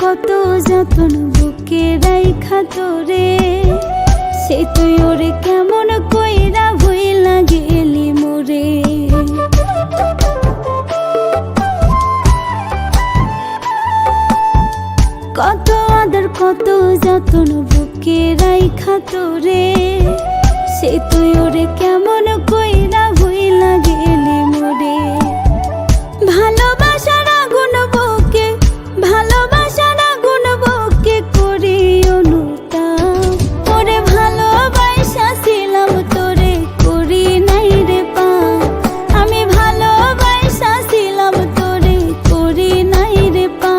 কত যতন বুকে রাইখা তোরে, সে তুই ওরে কেমন কইরা ভুইলা গেলি মোরে। কত আদর কত যতন বুকে রাইখা তোরে, সে তুই ওরে কেমন কইরা ভুইলা গেলি মোরে। ভালোবাসার আগুন বুকে, ভালোবাসার আগুন বুকে করি অনুতাপ, ওরে ভালোবাসা ছিলাম তোরে করি নাই রে পাপ। আমি ভালোবাসা ছিলাম তোরে করি নাই রে পাপ।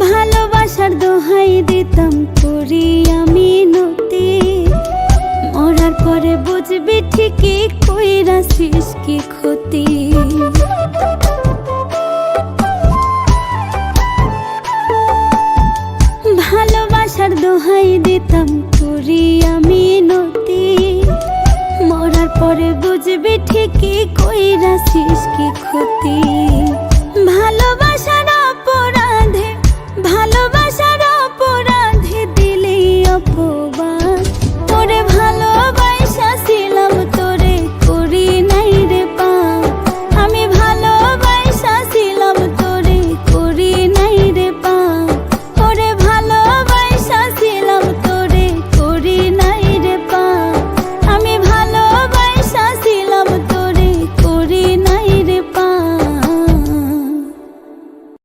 ভালোবাসার দোহাই দিতাম করি আমি নতি, মরার পরে বুঝবি ঠিকই কইরাছিস কি ক্ষতি। ভালোবাসার দোহাই দিতাম করি আমি নতি, মরার পরে বুঝবি ঠিকই কইরাছিস কি ক্ষতি।